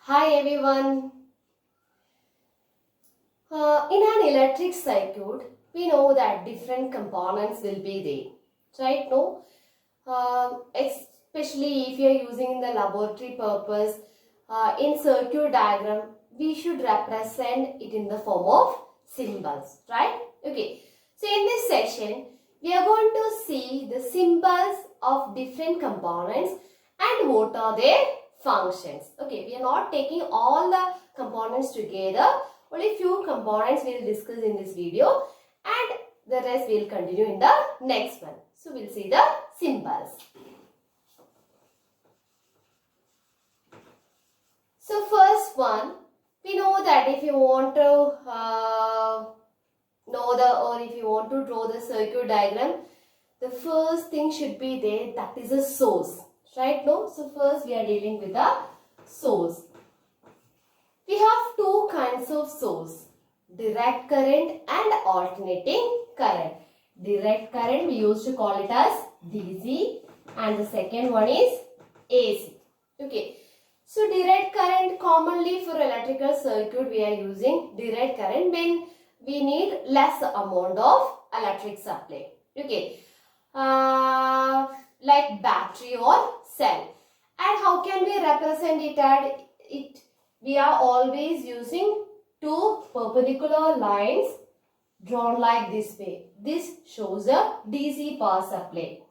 Hi everyone. In an electric circuit, we know that different components will be there, right? No, especially if you are using in the laboratory purpose, in circuit diagram, we should represent it in the form of symbols, right? Okay. So in this session, we are going to see the symbols of different components and what are their functions. Okay, we are not taking all the components together. Only few components we will discuss in this video and the rest we will continue in the next one. So we will see the symbols. So first one, we know that if you want to if you want to draw the circuit diagram, the first thing should be there, that is a source, right? No, so first we are dealing with the source. We have two kinds of source, direct current and alternating current. Direct current we used to call it as DC and the second one is AC. Okay. So direct current, commonly for electrical circuit we are using direct current when we need less amount of electric supply. Okay. Like battery or cell. And how can we represent it? We are always using two perpendicular lines drawn like this way. This shows a DC power supply.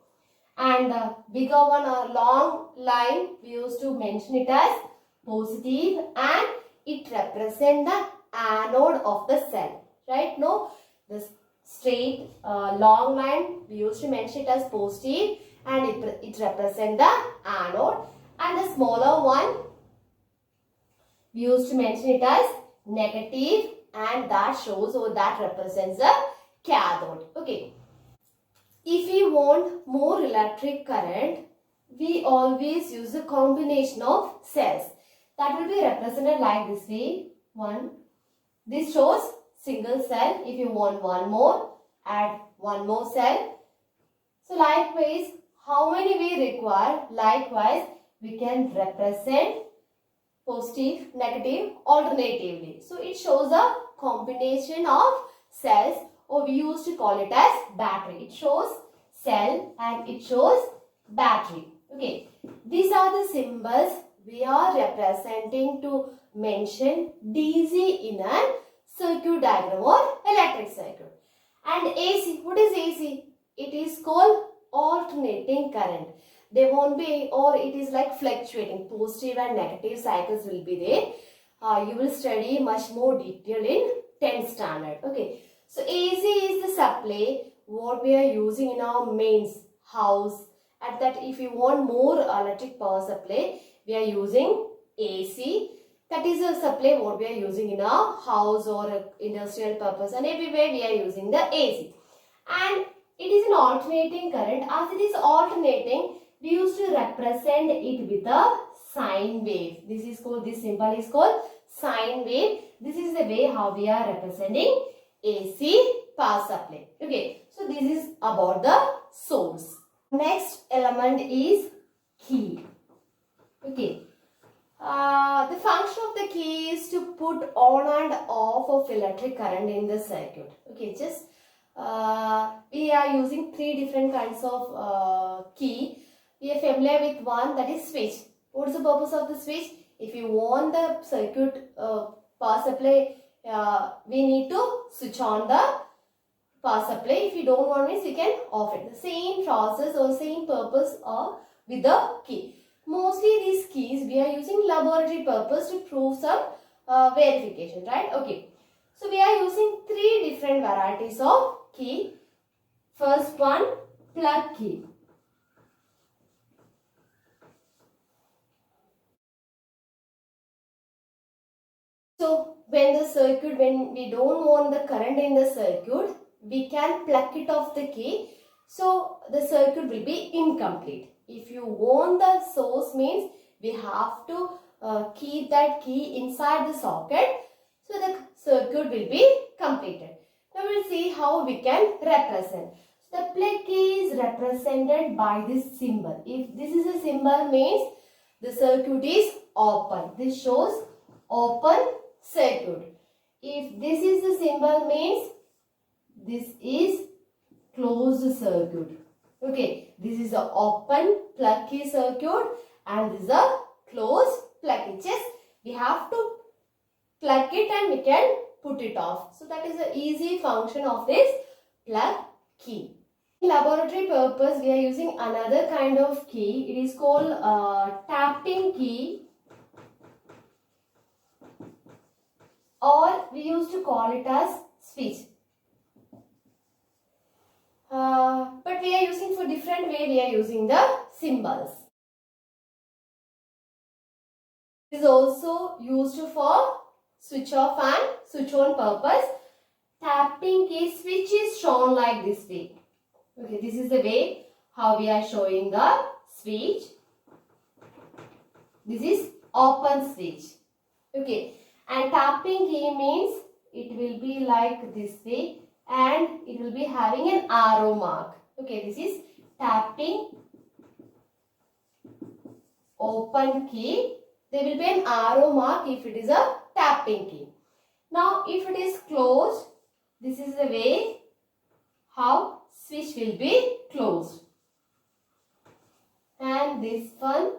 And the bigger one, a long line, we used to mention it as positive and it represents the anode of the cell. Right? No, this straight long line, we used to mention it as positive and it represents the anode. And the smaller one, we used to mention it as negative and that shows or that represents the cathode. Okay. If we want more electric current, we always use a combination of cells. That will be represented like this way. One. This shows single cell. If you want one more, add one more cell. So likewise, how many we require? Likewise, we can represent positive, negative, alternatively. So it shows a combination of cells, or we used to call it as battery. It shows cell and it shows battery. Okay. These are the symbols we are representing to mention DC in a circuit diagram or electric circuit. And AC, what is AC? It is called alternating current. They won't be, or it is like fluctuating, positive and negative cycles will be there. You will study much more detail in 10th standard. Okay. So AC is the supply what we are using in our mains house. At that, if you want more electric power supply, we are using AC. That is a supply what we are using in our house or industrial purpose, and everywhere we are using the AC. And it is an alternating current. As it is alternating, we used to represent it with a sine wave. This symbol is called sine wave. This is the way how we are representing AC power supply. Okay, so this is about the source. Next element is key. Okay, the function of the key is to put on and off of electric current in the circuit. Okay, just we are using three different kinds of key. We are familiar with one, that is switch. What is the purpose of the switch? If you want the circuit power supply, we need to switch on the power supply. If you don't want it, you can off it. The same process or same purpose with the key. Mostly these keys we are using laboratory purpose to prove some verification, right? Okay. So we are using three different varieties of key. First one, plug key. So when we don't want the current in the circuit, we can plug it off the key. So the circuit will be incomplete. If you want the source, means we have to keep that key inside the socket. So the circuit will be completed. Now we will see how we can represent. So the plug key is represented by this symbol. If this is a symbol, means the circuit is open. This shows open circuit. If this is the symbol, means this is closed circuit. Okay, this is a open plug key circuit and this is a closed plug key. Just we have to plug it and we can put it off. So that is the easy function of this plug key. In laboratory purpose, we are using another kind of key. It is called tapping key, or we used to call it as switch. But we are using for different way. We are using the symbols. It is also used for switch off and switch on purpose. Tapping key switch is shown like this way. Okay, this is the way how we are showing the switch. This is open switch. Okay, and tapping key means it will be like this way and it will be having an arrow mark. Okay, this is tapping open key. There will be an arrow mark if it is a tapping key. Now, if it is closed, this is the way how switch will be closed. And this one,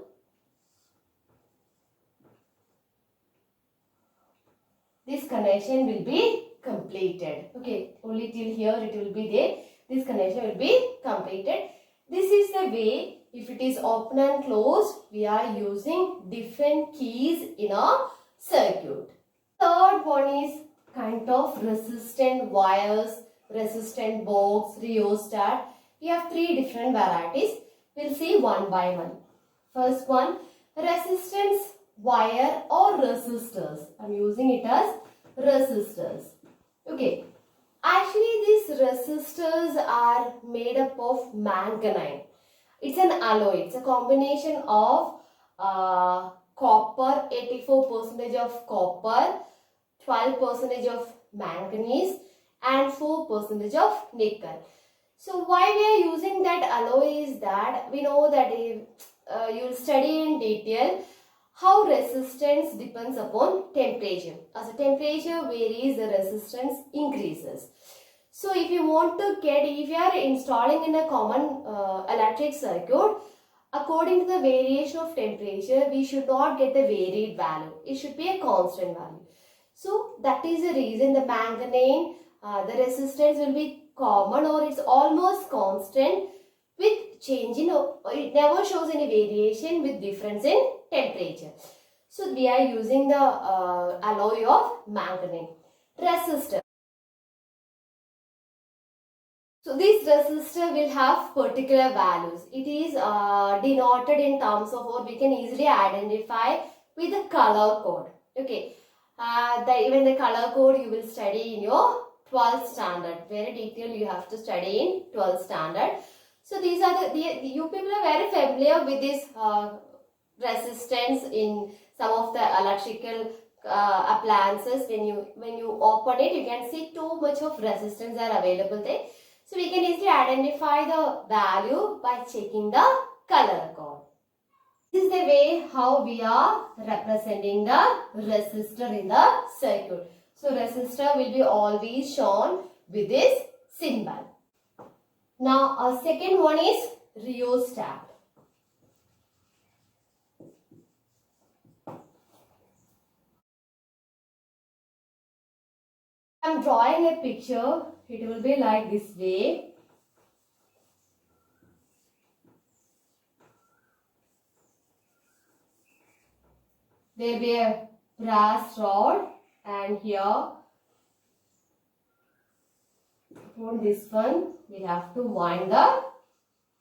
this connection will be completed. Okay, only till here it will be there. This connection will be completed. This is the way, if it is open and closed, we are using different keys in a circuit. Third one is kind of resistant wires, resistant box, rheostat. We have three different varieties. We'll see one by one. First one, resistance wire or resistors. I'm using it as resistors. Okay. Actually, these resistors are made up of manganese. It's an alloy. It's a combination of copper, 84% of copper, 12% of manganese and 4% of nickel. So why we are using that alloy is that we know that if you will study in detail how resistance depends upon temperature. As the temperature varies, the resistance increases. So if you want to get, if you are installing in a common electric circuit, according to the variation of temperature, we should not get the varied value. It should be a constant value. So that is the reason the manganese, the resistance will be common or it's almost constant with change in, it never shows any variation with difference in temperature. So we are using the alloy of manganese. Resistor. So this resistor will have particular values. It is denoted in terms of, or we can easily identify with the color code. Okay. Even the color code you will study in your 12th standard. Very detailed you have to study in 12th standard. So these are you people are very familiar with this resistance in some of the electrical appliances. When you open it, you can see too much of resistance are available there. So we can easily identify the value by checking the color code. This is the way how we are representing the resistor in the circuit. So resistor will be always shown with this symbol. Now our second one is rheostat. I am drawing a picture. It will be like this way. There will be a brass rod and here on this one we have to wind the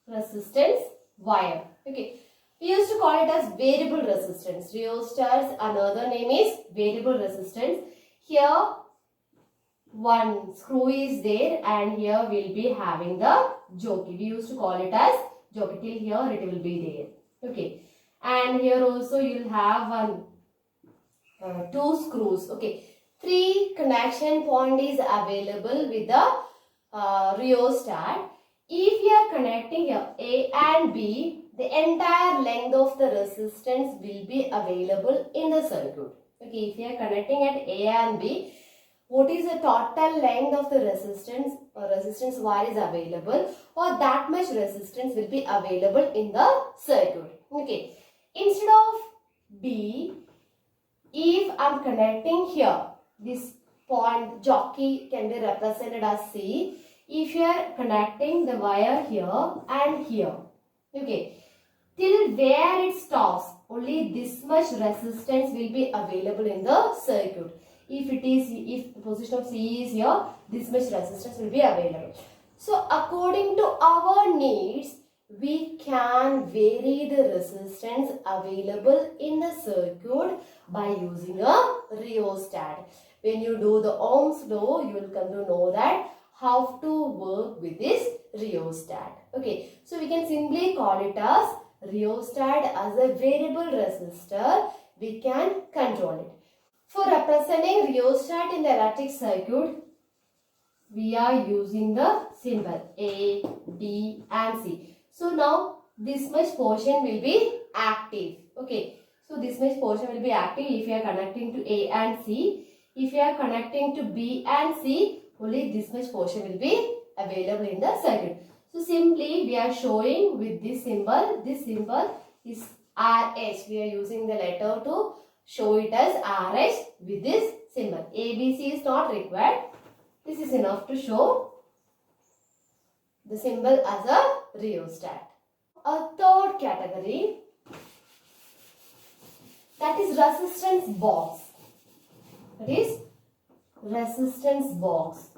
resistance wire. Okay. We used to call it as variable resistance. Rheostats, another name is variable resistance. Here one screw is there and here we'll be having the jockey. We used to call it as jockey. Till here it will be there. Okay. And here also you'll have two screws. Okay. 3 connection point is available with the rheostat. If you are connecting here A and B, the entire length of the resistance will be available in the circuit. Okay, if you are connecting at A and B, what is the total length of the resistance or resistance wire is available, or that much resistance will be available in the circuit. Okay, instead of B, if I am connecting here, this point jockey can be represented as C. If you are connecting the wire here and here, okay, till where it stops, only this much resistance will be available in the circuit. If the position of C is here, this much resistance will be available. So according to our needs, we can vary the resistance available in the circuit by using a rheostat. When you do the Ohm's law, you will come to know that how to work with this rheostat. Okay, so we can simply call it as rheostat. As a variable resistor, we can control it. For representing rheostat in the electric circuit, we are using the symbol A, B and C. So now this much portion will be active. Okay, so this much portion will be active if you are connecting to A and C. If you are connecting to B and C, only this much portion will be available in the circuit. So simply we are showing with this symbol. This symbol is RH. We are using the letter to show it as RH with this symbol. ABC is not required. This is enough to show the symbol as a rheostat. A third category, that is resistance box. That is resistance box.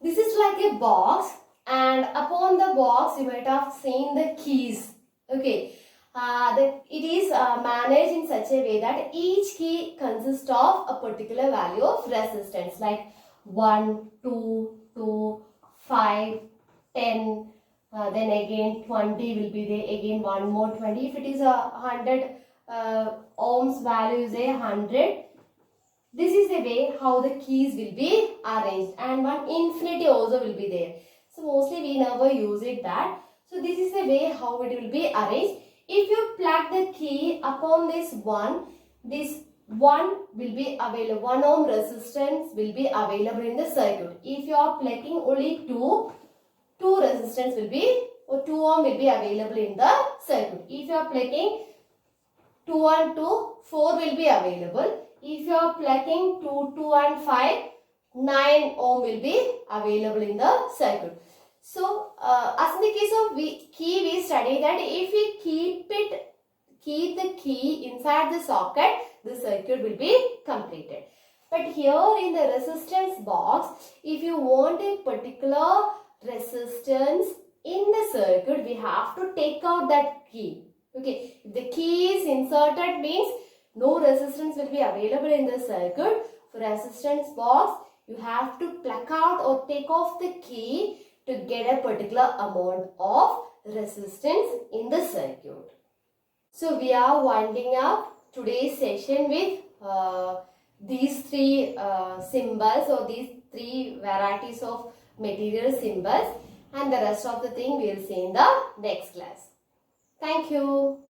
This is like a box, and upon the box you might have seen the keys. Okay, it is managed in such a way that each key consists of a particular value of resistance, like 1, 2, 2, 5, 10, then again 20 will be there, again one more 20. If it is a 100 ohms value is a 100. This is the way how the keys will be arranged, and one infinity also will be there. So mostly we never use it that. So this is the way how it will be arranged. If you plug the key upon this one will be available. 1 ohm resistance will be available in the circuit. If you are plugging only 2 resistance will be, or 2 ohm will be available in the circuit. If you are plugging 2 and 2, 4 will be available. If you are plugging 2, 2 and 5, 9 ohm will be available in the circuit. So, as in the case of key, we study that if we keep the key inside the socket, the circuit will be completed. But here in the resistance box, if you want a particular resistance in the circuit, we have to take out that key. Okay, if the key is inserted means no resistance will be available in the circuit. For resistance box, you have to pluck out or take off the key to get a particular amount of resistance in the circuit. So we are winding up today's session with these three symbols, or these three varieties of material symbols, and the rest of the thing we will see in the next class. Thank you.